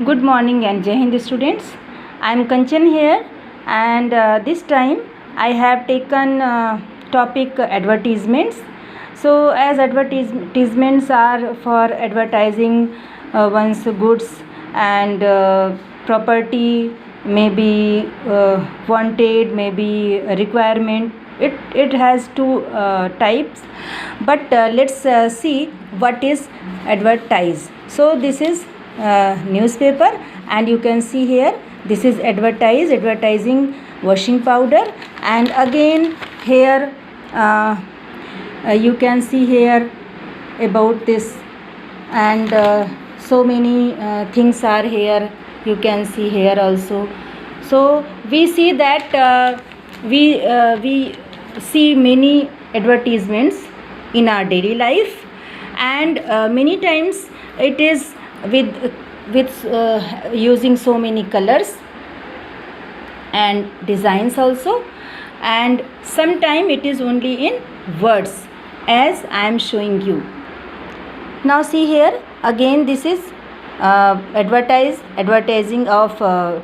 Good morning and Jai Hind students. I am Kanchan here, and this time I have taken topic advertisements. So as advertisements are for advertising one's goods and property, maybe wanted, maybe a requirement. It has two types, but let's see what is advertise. So this is newspaper, and you can see here this is advertising washing powder, and again here you can see here about this, and so many things are here, you can see here also. So we see that we see many advertisements in our daily life, and many times it is with using so many colors and designs also, and sometime it is only in words, as I am showing you. Now see here again, this is advertising of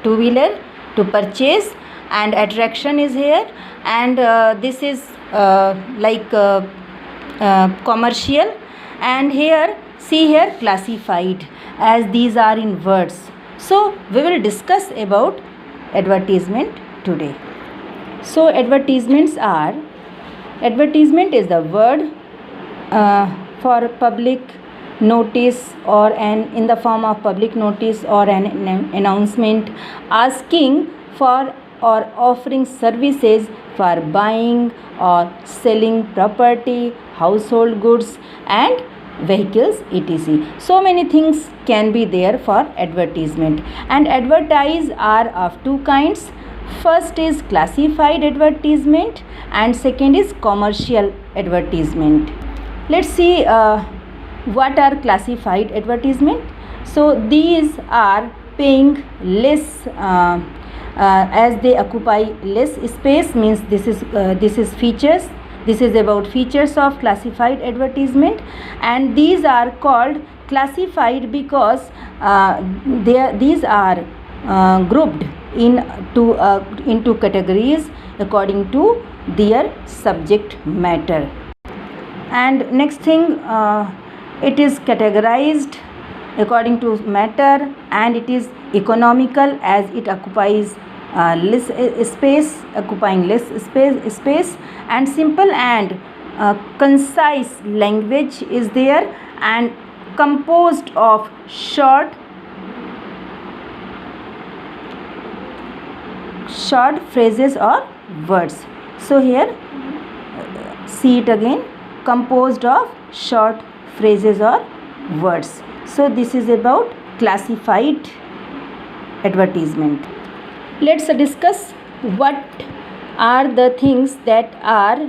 two-wheeler to purchase, and attraction is here, and this is commercial, and here see here classified, as these are in words. So we will discuss about advertisement today. So advertisement is the word for public notice, or in the form of public notice or an announcement asking for or offering services for buying or selling property, household goods and vehicles, etc. So many things can be there for advertisement, and advertise are of two kinds. First is classified advertisement, and second is commercial advertisement. Let's see what are classified advertisement. So these are paying less as they occupy less space, means this is features. This is about features of classified advertisement, and these are called classified because these are grouped into categories according to their subject matter. And next thing, it is categorized according to matter, and it is economical as it occupies less space, and simple and concise language is there, and composed of short phrases or words. So here see it again, composed of short phrases or words. So this is about classified advertisement. Let's discuss what are the things that are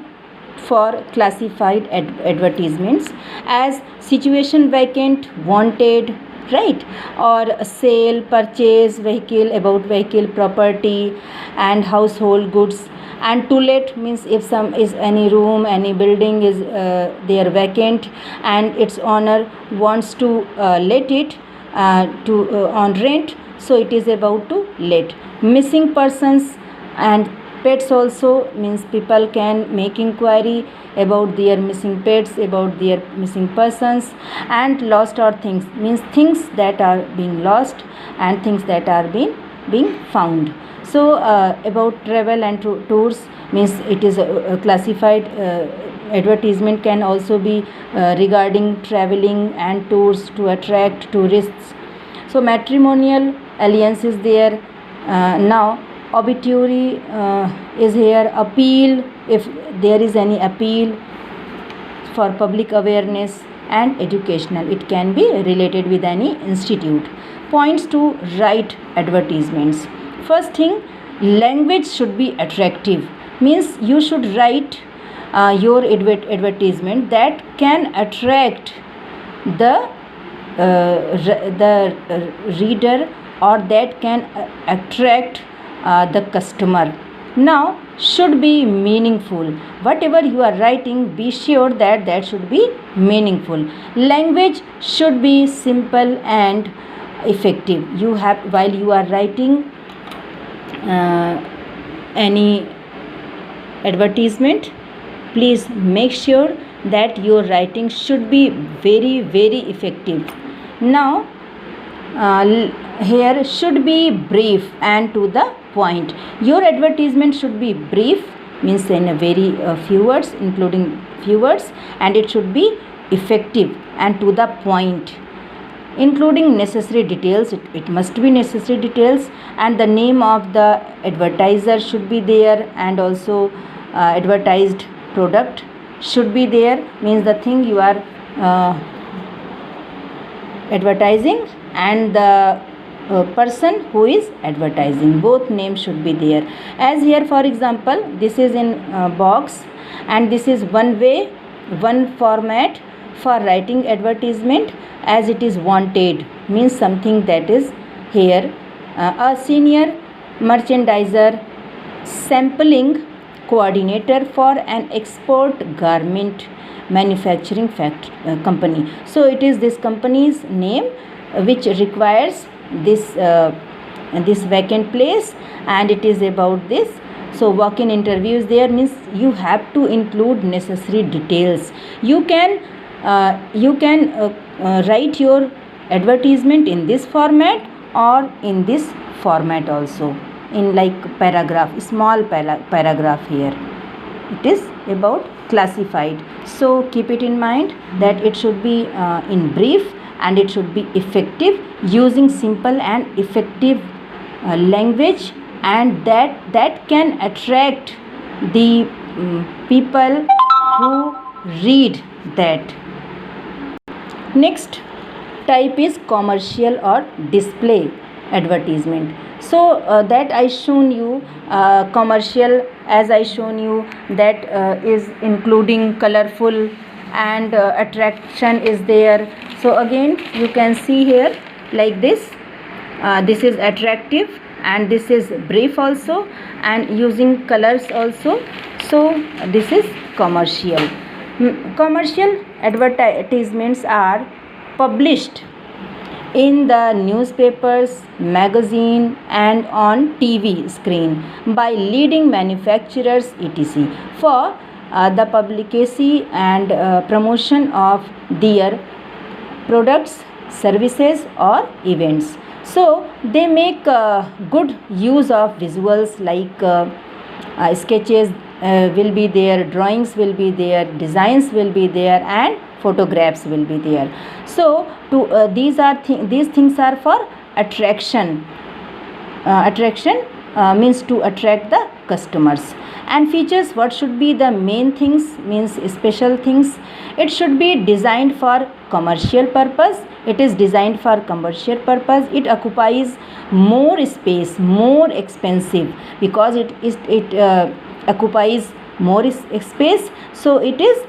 for classified advertisements, as situation vacant, wanted, right, or sale, purchase, vehicle, about vehicle, property and household goods. And to let means if some is any room, any building is they are vacant and its owner wants to let it on rent, so it is about to let. Missing persons and pets also, means people can make inquiry about their missing pets, about their missing persons. And lost or things, means things that are being lost and things that are being found. So about travel and tours, means it is a classified advertisement can also be regarding traveling and tours to attract tourists. So matrimonial alliance is there. Now obituary is here. Appeal, if there is any appeal for public awareness. And educational, it can be related with any institute. Points to write advertisements. First thing, language should be attractive, means you should write your advertisement that can attract the reader, or that can attract the customer. Now should be meaningful. Whatever you are writing, be sure that should be meaningful. Language should be simple and effective. You have, while you are writing any advertisement, please make sure that your writing should be very very effective. Now here should be brief and to the point. Your advertisement should be brief, means in a very few words, including few words, and it should be effective and to the point, including necessary details. It must be necessary details, and the name of the advertiser should be there, and also advertised product should be there, means the thing you are advertising and the person who is advertising, both names should be there. As here for example, this is in box, and this is one way, one format for writing advertisement as it is wanted, means something that is here. A senior merchandiser sampling coordinator for an export garment manufacturing company. So it is this company's name which requires this vacant place, and it is about this. So walk-in interviews there, means you have to include necessary details. You can write your advertisement in this format or in this format also, in like paragraph, small paragraph here. It is about classified. So keep it in mind that it should be in brief, and it should be effective, using simple and effective language, and that can attract the people who read that. Next type is commercial or display advertisement. So that I shown you commercial, as I shown you, that is including colorful and attraction is there. So again you can see here like this. This is attractive and this is brief also, and using colors also. So this is commercial. Commercial advertisements are published in the newspapers, magazine, and on TV screen by leading manufacturers etc. for the publicity and promotion of their products, services, or events. So they make good use of visuals, like sketches will be there, drawings will be there, designs will be there, and photographs will be there. So these things are for attraction. Attraction means to attract the customers. And features, what should be the main things, means special things. It should be designed for commercial purpose. It is designed for commercial purpose. It occupies more space, more expensive, because it occupies more space, so it is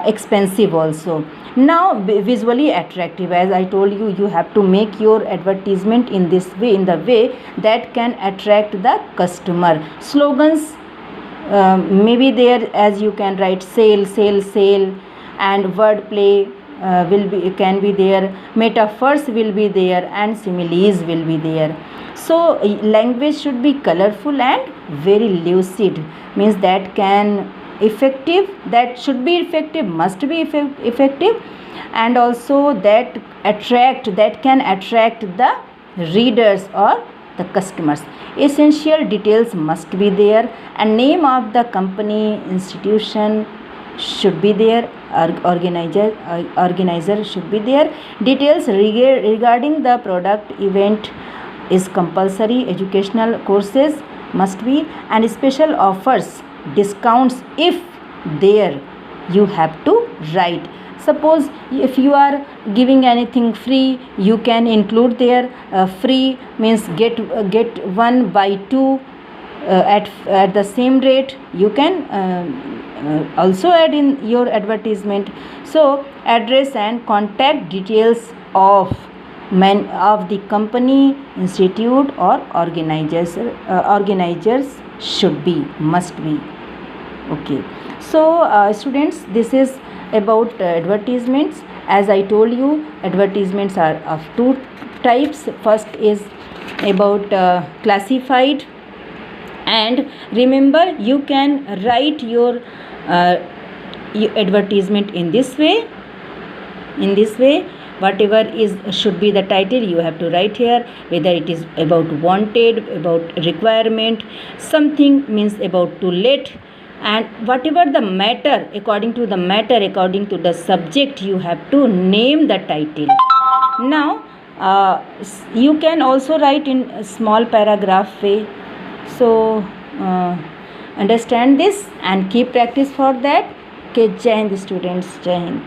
expensive also. Now visually attractive, as I told you, you have to make your advertisement in this way, in the way that can attract the customer. Slogans maybe there, as you can write sale, sale, sale, and wordplay can be there, metaphors will be there, and similes will be there. So language should be colorful and very lucid, means that can effective, that should be effective, must be effective, and also that can attract the readers or the customers. Essential details must be there, and name of the company, institution should be there, organizer should be there. Details regarding the product, event is compulsory. Educational courses must be, and special offers, discounts if there, you have to write. Suppose if you are giving anything free, you can include there. Free means get 1 buy 2 at the same rate. You can also add in your advertisement. So address and contact details of the company, institute, or organizers should be, must be. Okay. So students, this is about advertisements. As I told you, advertisements are of two types. First is about classified, and remember you can write your advertisement in this way. Whatever is should be the title you have to write here, whether it is about wanted, about requirement, something means about to let, and whatever the matter, according to the subject, you have to name the title. Now you can also write in a small paragraph way. So understand this and keep practice for that. Okay, Jai Hind students, Jai Hind.